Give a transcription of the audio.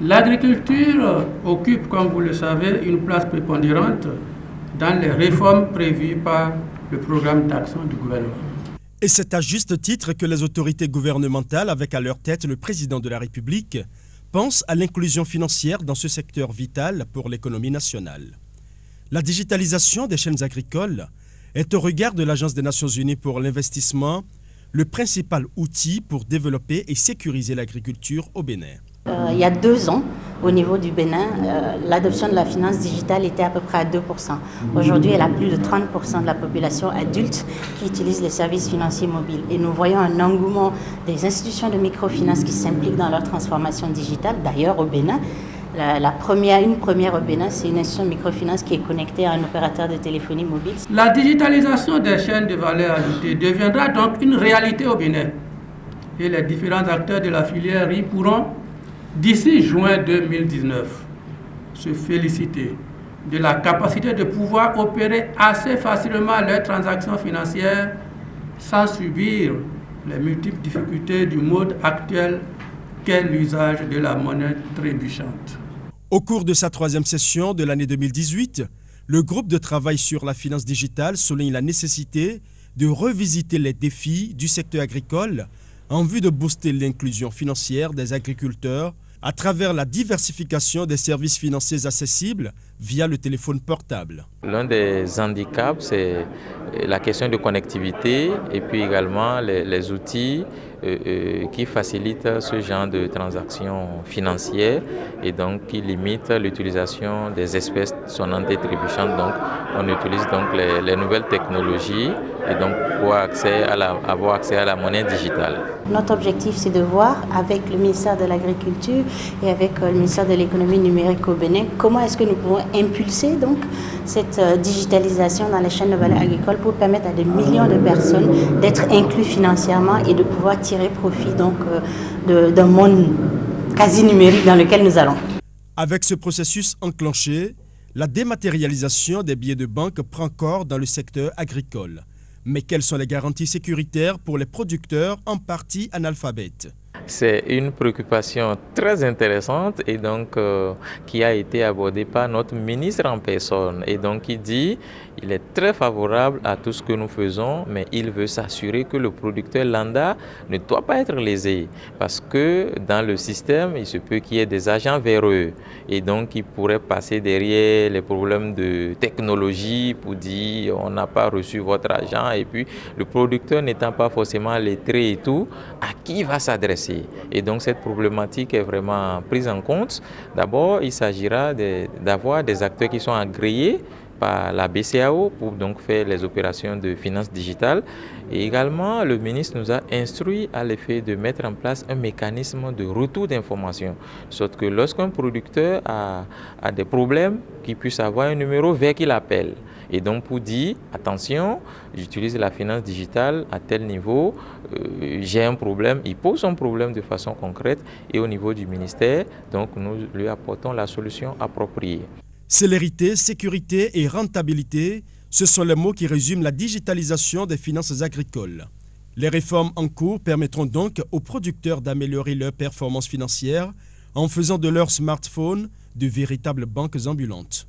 L'agriculture occupe, comme vous le savez, une place prépondérante dans les réformes prévues par le programme d'action du gouvernement. Et c'est à juste titre que les autorités gouvernementales, avec à leur tête le président de la République, pensent à l'inclusion financière dans ce secteur vital pour l'économie nationale. La digitalisation des chaînes agricoles est au regard de l'Agence des Nations Unies pour l'investissement le principal outil pour développer et sécuriser l'agriculture au Bénin. Il y a 2 ans, au niveau du Bénin, l'adoption de la finance digitale était à peu près à 2%. Aujourd'hui, elle a plus de 30% de la population adulte qui utilise les services financiers mobiles. Et nous voyons un engouement des institutions de microfinance qui s'impliquent dans leur transformation digitale. D'ailleurs, au Bénin, une première au Bénin, c'est une institution de microfinance qui est connectée à un opérateur de téléphonie mobile. La digitalisation des chaînes de valeur ajoutée deviendra donc une réalité au Bénin. Et les différents acteurs de la filière riz pourront, d'ici juin 2019, se féliciter de la capacité de pouvoir opérer assez facilement leurs transactions financières sans subir les multiples difficultés du mode actuel qu'est l'usage de la monnaie trébuchante. Au cours de sa 3e session de l'année 2018, le groupe de travail sur la finance digitale souligne la nécessité de revisiter les défis du secteur agricole en vue de booster l'inclusion financière des agriculteurs à travers la diversification des services financiers accessibles via le téléphone portable. L'un des handicaps, c'est la question de connectivité et puis également les outils qui facilitent ce genre de transactions financières et donc qui limitent l'utilisation des espèces sonnantes et trébuchantes. Donc on utilise donc les nouvelles technologies et donc pour avoir accès à la monnaie digitale. Notre objectif, c'est de voir avec le ministère de l'Agriculture et avec le ministère de l'Économie numérique au Bénin, comment est-ce que nous pouvons impulser donc cette digitalisation dans les chaînes de valeur agricole pour permettre à des millions de personnes d'être inclus financièrement et de pouvoir tirer profit donc d'un monde quasi numérique dans lequel nous allons. Avec ce processus enclenché, la dématérialisation des billets de banque prend corps dans le secteur agricole. Mais quelles sont les garanties sécuritaires pour les producteurs en partie analphabètes? C'est une préoccupation très intéressante et donc qui a été abordée par notre ministre en personne. Et donc il dit il est très favorable à tout ce que nous faisons, mais il veut s'assurer que le producteur lambda ne doit pas être lésé. Parce que dans le système, il se peut qu'il y ait des agents véreux. Et donc il pourrait passer derrière les problèmes de technologie pour dire on n'a pas reçu votre argent. Et puis le producteur n'étant pas forcément lettré et tout, à qui il va s'adresser? Et donc cette problématique est vraiment prise en compte. D'abord, il s'agira d'avoir des acteurs qui sont agréés par la BCAO pour donc faire les opérations de finance digitale. Et également, le ministre nous a instruit à l'effet de mettre en place un mécanisme de retour d'information, sorte que lorsqu'un producteur a des problèmes, qu'il puisse avoir un numéro vers qui l'appelle. Et donc pour dire, attention, j'utilise la finance digitale à tel niveau, j'ai un problème, il pose son problème de façon concrète et au niveau du ministère, donc nous lui apportons la solution appropriée. Célérité, sécurité et rentabilité, ce sont les mots qui résument la digitalisation des finances agricoles. Les réformes en cours permettront donc aux producteurs d'améliorer leurs performances financières en faisant de leurs smartphones de véritables banques ambulantes.